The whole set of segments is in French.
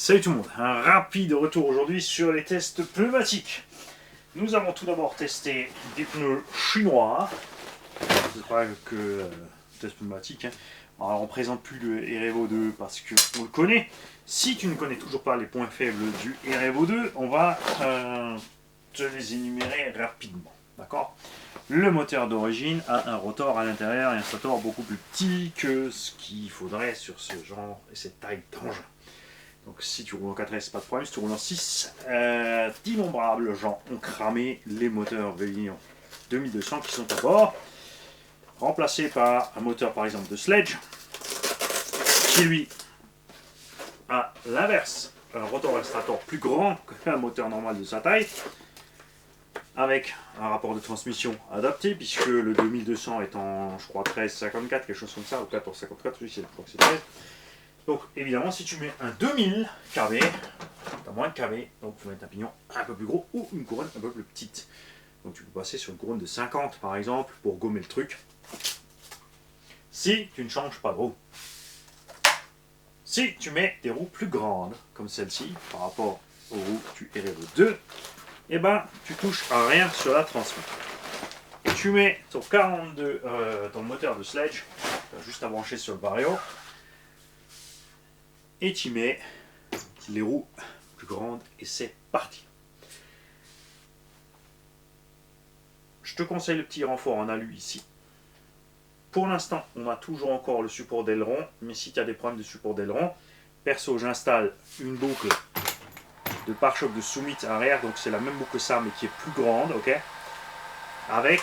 Salut tout le monde, un rapide retour aujourd'hui sur les tests pneumatiques. Nous avons tout d'abord testé des pneus chinois. C'est pas que test pneumatique. Alors on ne présente plus le R-Evo 2 parce qu'on le connaît. Si tu ne connais toujours pas les points faibles du R-Evo 2, on va te les énumérer rapidement. D'accord ? Le moteur d'origine a un rotor à l'intérieur et un stator beaucoup plus petit que ce qu'il faudrait sur ce genre et cette taille d'engin. Donc si tu roules en 4S, pas de problème. Si tu roules en 6, d'innombrables gens ont cramé les moteurs Veillon 2200 qui sont à bord, remplacés par un moteur par exemple de Sledge, qui lui a l'inverse, un rotor et stator plus grand qu'un moteur normal de sa taille, avec un rapport de transmission adapté, puisque le 2200 est en, je crois, 1354, quelque chose comme ça, ou 1454, je crois que c'est 13. Donc évidemment, si tu mets un 2000 kV, tu as moins de kV, donc tu peux mettre un pignon un peu plus gros ou une couronne un peu plus petite. Donc tu peux passer sur une couronne de 50 par exemple pour gommer le truc. Si tu ne changes pas de roue. Si tu mets des roues plus grandes, comme celle-ci, par rapport aux roues du R-Evo 2, eh ben tu touches à rien sur la transmission. Tu mets ton 42, ton moteur de Sledge, juste à brancher sur le Vario, et tu mets les roues plus grandes et c'est parti. Je te conseille le petit renfort en alu ici. Pour l'instant, on a toujours encore le support d'aileron, mais si tu as des problèmes de support d'aileron, perso, j'installe une boucle de pare-choc de Summit arrière, donc c'est la même boucle que ça, mais qui est plus grande, ok, avec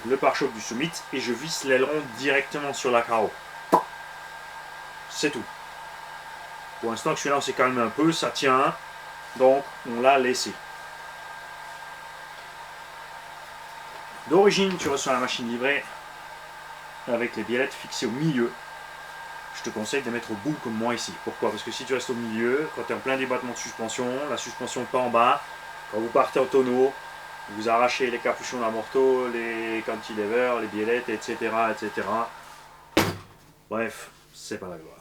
le pare-choc du Summit, et je visse l'aileron directement sur la carreau. C'est tout. Pour l'instant, celui-là, on s'est calmé un peu, ça tient, donc on l'a laissé. D'origine, tu reçois la machine livrée avec les biellettes fixées au milieu. Je te conseille de les mettre au bout comme moi ici. Pourquoi ? Parce que si tu restes au milieu, quand tu es en plein débattement de suspension, la suspension pas en bas, quand vous partez en tonneau, vous arrachez les capuchons d'amorto, les cantilevers, les biellettes, etc., etc. Bref, c'est pas la gloire.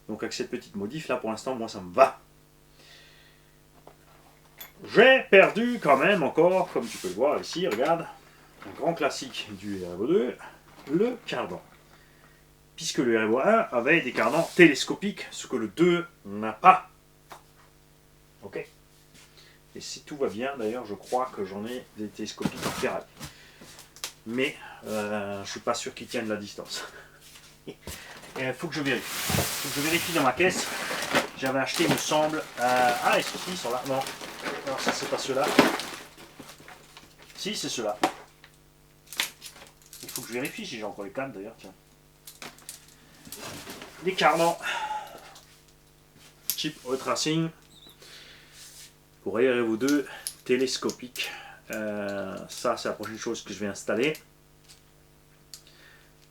Donc avec cette petite modif là, pour l'instant, moi ça me va. J'ai perdu quand même encore, comme tu peux le voir ici, regarde, un grand classique du R-Evo 2, le cardan. Puisque le R-Evo 1 avait des cardans télescopiques, ce que le 2 n'a pas. Ok. Et si tout va bien, d'ailleurs, je crois que j'en ai des télescopiques ferrari. Mais je ne suis pas sûr qu'ils tiennent la distance. Il faut que je vérifie. Faut que je vérifie dans ma caisse. J'avais acheté, il me semble. Ah, est-ce qu'ils sont là? Non. Alors ça, c'est pas ceux-là. Si, c'est ceux-là. Il faut que je vérifie si j'ai encore les câbles d'ailleurs. Tiens. Les cardans. Chip retracing. Pour R-Evo 2 télescopique. Ça, c'est la prochaine chose que je vais installer.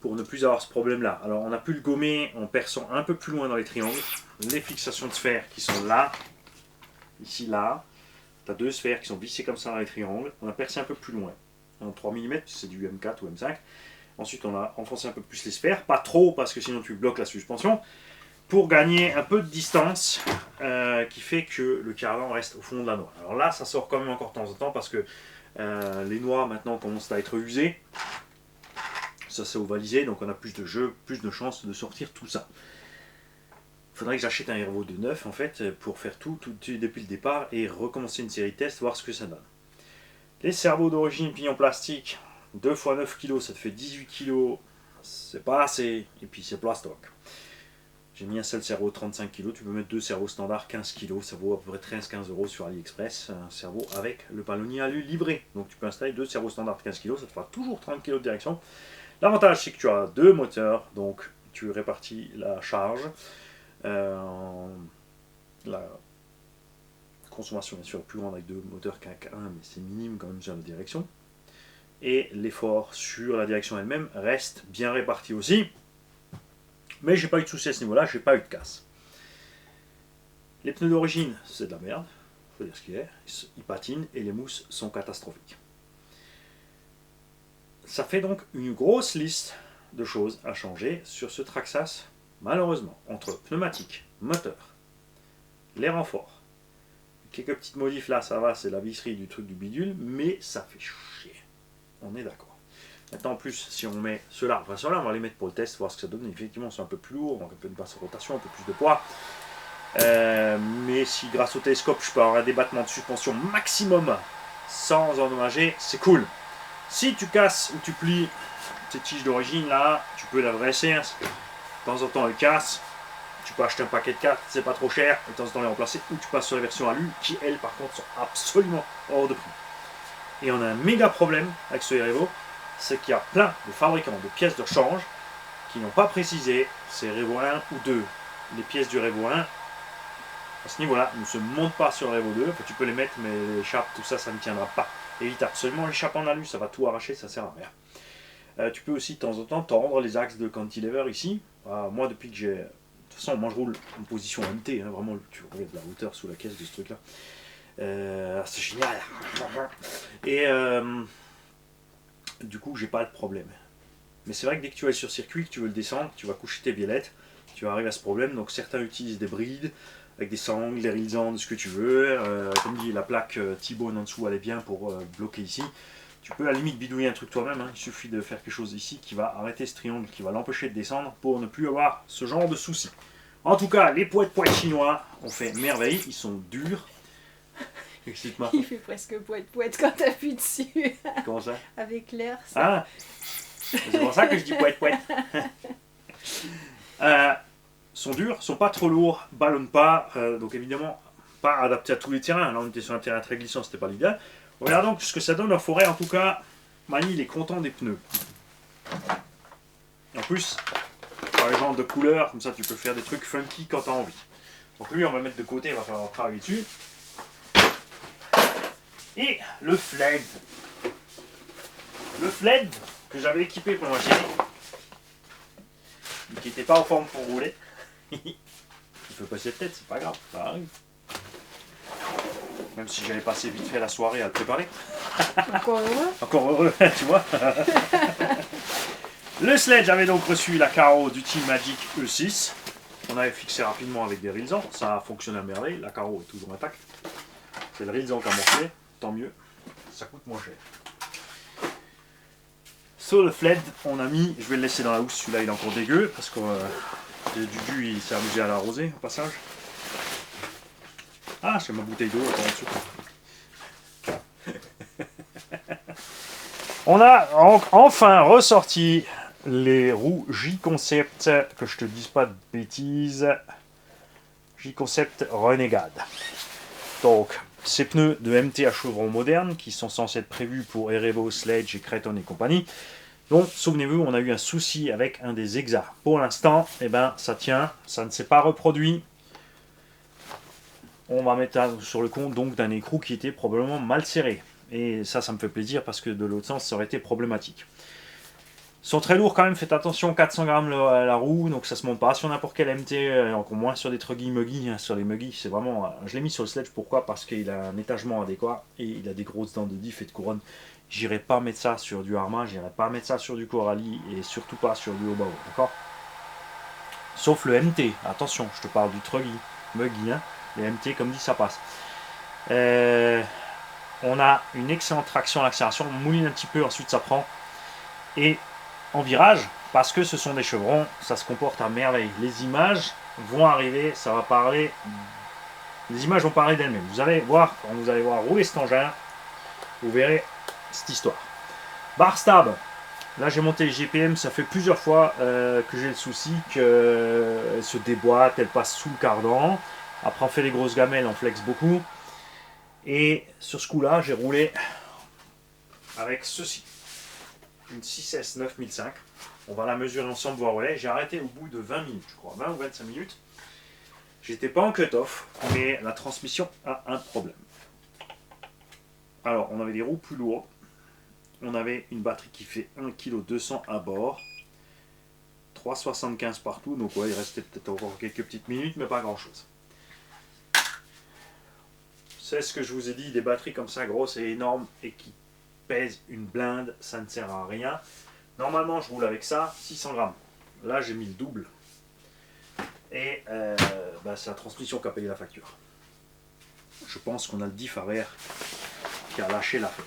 Pour ne plus avoir ce problème-là. Alors, on a pu le gommer en perçant un peu plus loin dans les triangles. Les fixations de sphères qui sont là. Ici, là. Tu as deux sphères qui sont vissées comme ça dans les triangles. On a percé un peu plus loin. En 3 mm, c'est du M4 ou M5. Ensuite, on a enfoncé un peu plus les sphères. Pas trop, parce que sinon tu bloques la suspension. Pour gagner un peu de distance, qui fait que le cardan reste au fond de la noix. Alors là, ça sort quand même encore de temps en temps, parce que les noix maintenant commencent à être usées. Ça s'est ovalisé, donc on a plus de jeux, plus de chances de sortir tout ça. Il faudrait que j'achète un R-Evo 2 neuf en fait pour faire tout depuis le départ et recommencer une série de tests, voir ce que ça donne. Les cerveaux d'origine pignon plastique, 2 x 9 kg, ça te fait 18 kg, c'est pas assez, et puis c'est plastoc. J'ai mis un seul cerveau 35 kg, tu peux mettre deux cerveaux standards 15 kg, ça vaut à peu près 13-15 € sur AliExpress, un cerveau avec le palonnier alu livré. Donc tu peux installer deux cerveaux standards 15 kg, ça te fera toujours 30 kg de direction. L'avantage, c'est que tu as deux moteurs, donc tu répartis la charge. La consommation, bien sûr, est plus grande avec deux moteurs qu'un 1, mais c'est minime quand même sur la direction. Et l'effort sur la direction elle-même reste bien réparti aussi. Mais j'ai pas eu de soucis à ce niveau-là, j'ai pas eu de casse. Les pneus d'origine, c'est de la merde, faut dire ce qu'il est. Ils patinent et les mousses sont catastrophiques. Ça fait donc une grosse liste de choses à changer sur ce Traxxas, malheureusement, entre pneumatique, moteur, les renforts. Quelques petites modifs là, ça va, c'est la visserie du truc du bidule, mais ça fait chier. On est d'accord. Maintenant, en plus, si on met ceux-là, enfin ceux-là, on va les mettre pour le test, voir ce que ça donne. Effectivement, c'est un peu plus lourd, donc un peu de basse rotation, un peu plus de poids. Mais si grâce au télescope, je peux avoir un débattement de suspension maximum sans endommager, c'est cool. Si tu casses ou tu plies tes tiges d'origine, là, tu peux la dresser. Hein. De temps en temps, elle casse. Tu peux acheter un paquet de 4, c'est pas trop cher, et de temps en temps les remplacer, ou tu passes sur la version alu, qui elles par contre sont absolument hors de prix. Et on a un méga problème avec ce Revo, c'est qu'il y a plein de fabricants de pièces de rechange qui n'ont pas précisé c'est Revo 1 ou 2. Les pièces du Revo 1, à ce niveau-là, ne se montent pas sur le Revo 2, enfin, tu peux les mettre, mais les chapes, tout ça, ça ne tiendra pas. Évite absolument les chapes en alu, ça va tout arracher, ça sert à rien. Tu peux aussi de temps en temps tordre les axes de cantilever ici. Moi, depuis que j'ai... De toute façon, moi je roule en position MT, hein, vraiment, tu regardes la hauteur sous la caisse de ce truc là. C'est génial. Et du coup, j'ai pas de problème. Mais c'est vrai que dès que tu vas sur circuit, que tu veux le descendre, tu vas coucher tes biellettes, tu vas arriver à ce problème. Donc certains utilisent des brides avec des sangles, des rilsandes, ce que tu veux. Comme dit, la plaque T-bone en dessous, elle est bien pour bloquer ici. Tu peux à la limite bidouiller un truc toi-même, hein. Il suffit de faire quelque chose ici qui va arrêter ce triangle, qui va l'empêcher de descendre pour ne plus avoir ce genre de soucis. En tout cas, les poètes chinois ont fait merveille, ils sont durs. Excuse-moi. Il fait presque poète quand t'appuies dessus. Comment ça? Avec l'air, ça. Ah, c'est pour ça que je dis poète. Sont durs, sont pas trop lourds, ballonnent pas, donc évidemment pas adaptés à tous les terrains. Là on était sur un terrain très glissant, c'était pas l'idéal. Regardons ce que ça donne en forêt. En tout cas, Mani il est content des pneus. En plus, par exemple de couleur, comme ça tu peux faire des trucs funky quand tu as envie. Donc lui on va mettre de côté, il va falloir travailler dessus. Et le Fled. Le Fled que j'avais équipé pour ma chérie, qui n'était pas en forme pour rouler. Il peut passer de tête, c'est pas grave, ça arrive. Même si j'avais passé vite fait la soirée à le préparer. Encore heureux. Encore heureux, tu vois. Le Sledge avait donc reçu la carreau du Team Magic E6. On avait fixé rapidement avec des rilsans. Ça a fonctionné à merveille. La carreau est toujours intacte. C'est le rilsan qui a morflé. Tant mieux. Ça coûte moins cher. Sur le Fled, on a mis... Je vais le laisser dans la housse. Celui-là, il est encore dégueu. Parce que Dudu, il s'est amusé à l'arroser au passage. Ah, j'ai ma bouteille d'eau en dessous. On a enfin ressorti les roues J-Concept, que je te dise pas de bêtises. J-Concept Renegade. Donc, ces pneus de MT à chevrons modernes qui sont censés être prévus pour Erevo, Sledge et Creton et compagnie. Donc, souvenez-vous, on a eu un souci avec un des Exa. Pour l'instant, eh ben, ça tient, ça ne s'est pas reproduit. On va mettre sur le compte donc d'un écrou qui était probablement mal serré. Et ça me fait plaisir parce que de l'autre sens, ça aurait été problématique. Ils sont très lourds quand même, faites attention, 400 grammes la roue, donc ça se monte pas sur n'importe quel MT, encore moins sur des truggy muggy. Hein, sur les muggy, c'est vraiment... Je l'ai mis sur le Sledge, pourquoi? Parce qu'il a un étagement adéquat et il a des grosses dents de diff et de couronne. J'irai pas mettre ça sur du Arma, j'irai pas mettre ça sur du Coralie et surtout pas sur du Obao, d'accord? Sauf le MT, attention, je te parle du truggy muggy, hein. Les MT, comme dit, ça passe. On a une excellente traction à l'accélération. On mouline un petit peu, ensuite ça prend. Et en virage, parce que ce sont des chevrons, ça se comporte à merveille. Les images vont arriver, ça va parler. Les images vont parler d'elles-mêmes. Vous allez voir, quand vous allez voir rouler cet engin, vous verrez cette histoire. Bar stab. Là j'ai monté les GPM, ça fait plusieurs fois que j'ai le souci qu'elle se déboîte, elle passe sous le cardan. Après on fait les grosses gamelles, on flex beaucoup. Et sur ce coup là, j'ai roulé avec ceci. Une 6S 9005. On va la mesurer ensemble, voir où elle est. J'ai arrêté au bout de 20 minutes, je crois, 20 ou 25 minutes. J'étais pas en cut-off, mais la transmission a un problème. Alors, on avait des roues plus lourdes. On avait une batterie qui fait 1,2 kg à bord. 3,75 partout, donc ouais, il restait peut-être encore quelques petites minutes, mais pas grand-chose. C'est ce que je vous ai dit, des batteries comme ça, grosses et énormes, et qui pèsent une blinde, ça ne sert à rien. Normalement, je roule avec ça, 600 grammes. Là, j'ai mis le double. Et c'est la transmission qui a payé la facture. Je pense qu'on a le diff arrière qui a lâché l'affaire.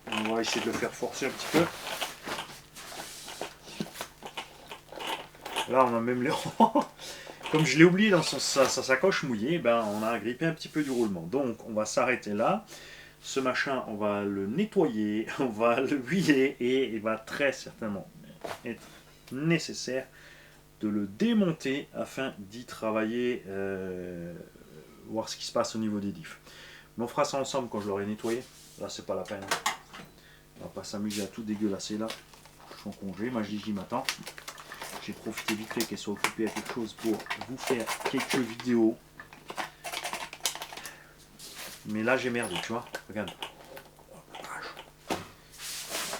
On va essayer de le faire forcer un petit peu. Là, on a même les... Comme je l'ai oublié dans sa sacoche mouillée, ben, on a grippé un petit peu du roulement. Donc, on va s'arrêter là. Ce machin, on va le nettoyer, on va le huiler et il va très certainement être nécessaire de le démonter afin d'y travailler, voir ce qui se passe au niveau des diffs. Mais on fera ça ensemble quand je l'aurai nettoyé. Là, c'est pas la peine. On va pas s'amuser à tout dégueulasser là. Je suis en congé, ma Gigi m'attend. J'ai profité vite fait qu'elle soit occupée à quelque chose pour vous faire quelques vidéos. Mais là j'ai merdé, tu vois. Regarde.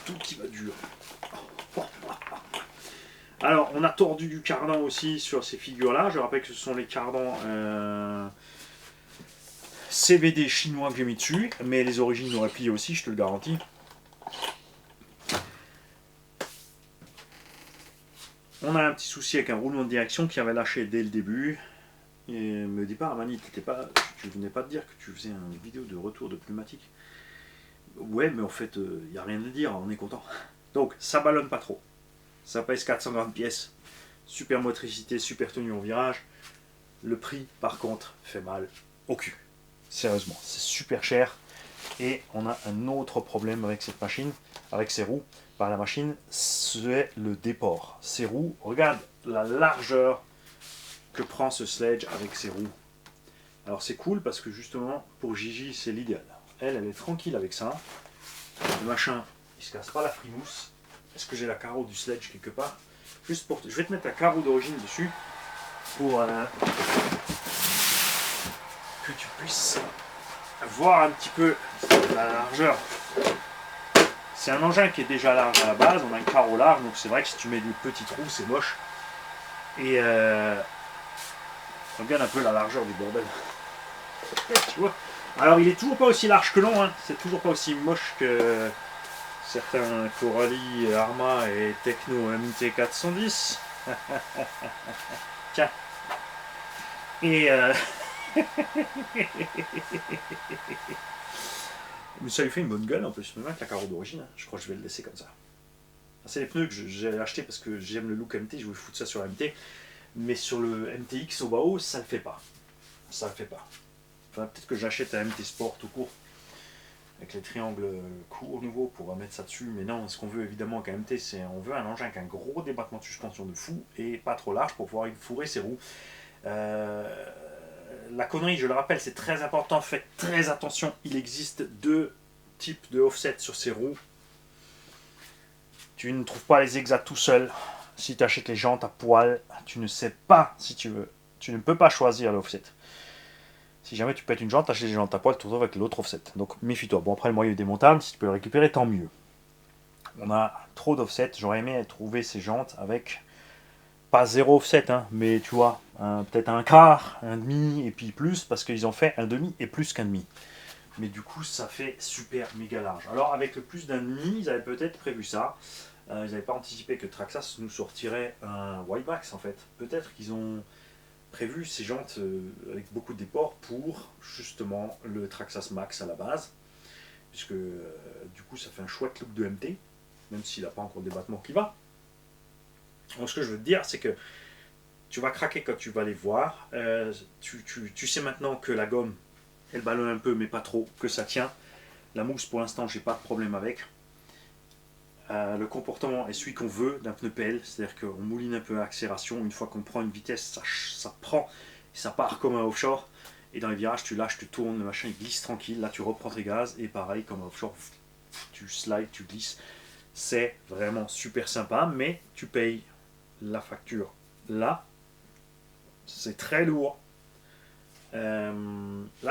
Tout qui va dur. Alors on a tordu du cardan aussi sur ces figures là. Je rappelle que ce sont les cardans CVD chinois que j'ai mis dessus. Mais les origines auraient plié aussi, je te le garantis. On a un petit souci avec un roulement de direction qui avait lâché dès le début. Et me dis pas, Armani, tu venais pas de dire que tu faisais une vidéo de retour de pneumatique. Ouais, mais en fait, il n'y a rien à dire, on est content. Donc, ça ballonne pas trop. Ça pèse 430 pièces. Super motricité, super tenue en virage. Le prix, par contre, fait mal au cul. Sérieusement, c'est super cher. Et on a un autre problème avec cette machine, avec ces roues. Par la machine, c'est le déport. Ces roues, regarde la largeur que prend ce sledge avec ses roues. Alors c'est cool parce que justement pour Gigi c'est l'idéal. Elle est tranquille avec ça. Le machin il se casse pas la frimousse. Est-ce que j'ai la carreau du sledge quelque part? Juste pour, je vais te mettre la carreau d'origine dessus pour que tu puisses voir un petit peu la largeur. C'est un engin qui est déjà large à la base, on a un carreau large donc c'est vrai que si tu mets des petits trous c'est moche. Et regarde un peu la largeur du bordel. Tu vois. Alors il est toujours pas aussi large que long, hein. C'est toujours pas aussi moche que certains Coralie, Arma et Techno MT410. Tiens. Et mais ça lui fait une bonne gueule en plus, même avec la carreau d'origine, hein. Je crois que je vais le laisser comme ça. C'est les pneus que j'ai acheté parce que j'aime le look MT, je voulais foutre ça sur la MT. Mais sur le MTX au bas-haut, ça le fait pas. Ça le fait pas. Enfin, peut-être que j'achète un MT Sport tout court. Avec les triangles courts nouveaux pour mettre ça dessus. Mais non, ce qu'on veut évidemment avec un MT, c'est on veut un engin avec un gros débattement de suspension de fou et pas trop large pour pouvoir fourrer ses roues. La connerie, je le rappelle, c'est très important. Faites très attention. Il existe deux types de offset sur ces roues. Tu ne trouves pas les exacts tout seul. Si tu achètes les jantes à poil, tu ne sais pas si tu veux. Tu ne peux pas choisir l'offset. Si jamais tu pètes une jante, achète les jantes à poil, tu te retrouves avec l'autre offset. Donc méfie-toi. Bon, après le moyen est démontable, si tu peux le récupérer, tant mieux. On a trop d'offset. J'aurais aimé trouver ces jantes avec pas zéro offset, hein, mais tu vois, peut-être un quart, un demi et puis plus, parce qu'ils ont fait un demi et plus qu'un demi. Mais du coup, ça fait super méga large. Alors avec le plus d'un demi, ils avaient peut-être prévu ça. Ils n'avaient pas anticipé que Traxxas nous sortirait un Widemax en fait. Peut-être qu'ils ont prévu ces jantes avec beaucoup de déport pour justement le Traxxas Max à la base. Puisque du coup ça fait un chouette look de MT, même s'il n'a pas encore de débattement qui va. Donc ce que je veux te dire c'est que tu vas craquer quand tu vas les voir. Tu sais maintenant que la gomme elle ballonne un peu mais pas trop, que ça tient. La mousse pour l'instant j'ai pas de problème avec. Le comportement est celui qu'on veut d'un pneu PL, c'est-à-dire qu'on mouline un peu à accélération, une fois qu'on prend une vitesse, ça prend, ça part comme un offshore, et dans les virages tu lâches, tu tournes, le machin il glisse tranquille, là tu reprends tes gaz, et pareil comme un offshore, tu slides, tu glisses, c'est vraiment super sympa, mais tu payes la facture là, c'est très lourd. Là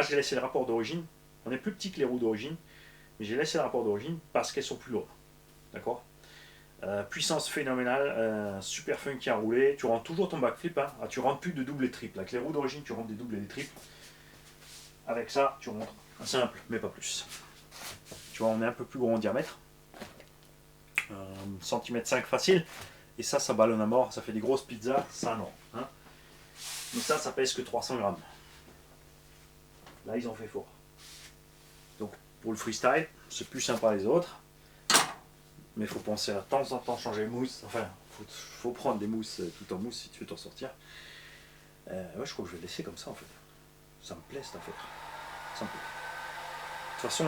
j'ai laissé le rapport d'origine, on est plus petit que les roues d'origine, mais j'ai laissé le rapport d'origine parce qu'elles sont plus lourdes. D'accord. Puissance phénoménale, super funky à rouler. Tu rentres toujours ton backflip, hein. Tu rentres plus de double et triple. Avec les roues d'origine, tu rentres des doubles et des triples. Avec ça, tu rentres simple, mais pas plus. Tu vois, on est un peu plus gros en diamètre. Centimètre 5 facile. Et ça ballonne à mort, ça fait des grosses pizzas, ça non. Hein. Mais ça pèse que 300 grammes. Là, ils ont fait fort. Donc, pour le freestyle, c'est plus sympa les autres. Mais il faut penser à de temps en temps changer de mousse. Enfin, faut prendre des mousses tout en mousse si tu veux t'en sortir. Ouais, je crois que je vais le laisser comme ça en fait. Ça me plaît cette affaire. Ça me plaît. De toute façon,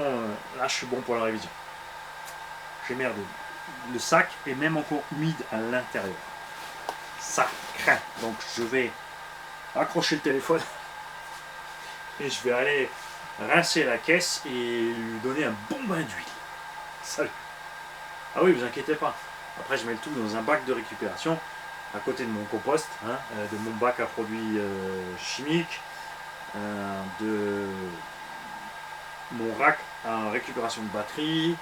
là, je suis bon pour la révision. J'ai merdé. Le sac est même encore humide à l'intérieur. Ça craint. Donc, je vais accrocher le téléphone et je vais aller rincer la caisse et lui donner un bon bain d'huile. Salut. Ah oui, vous inquiétez pas. Après, je mets le tout dans un bac de récupération à côté de mon compost, hein, de mon bac à produits chimiques, de mon rack à récupération de batterie.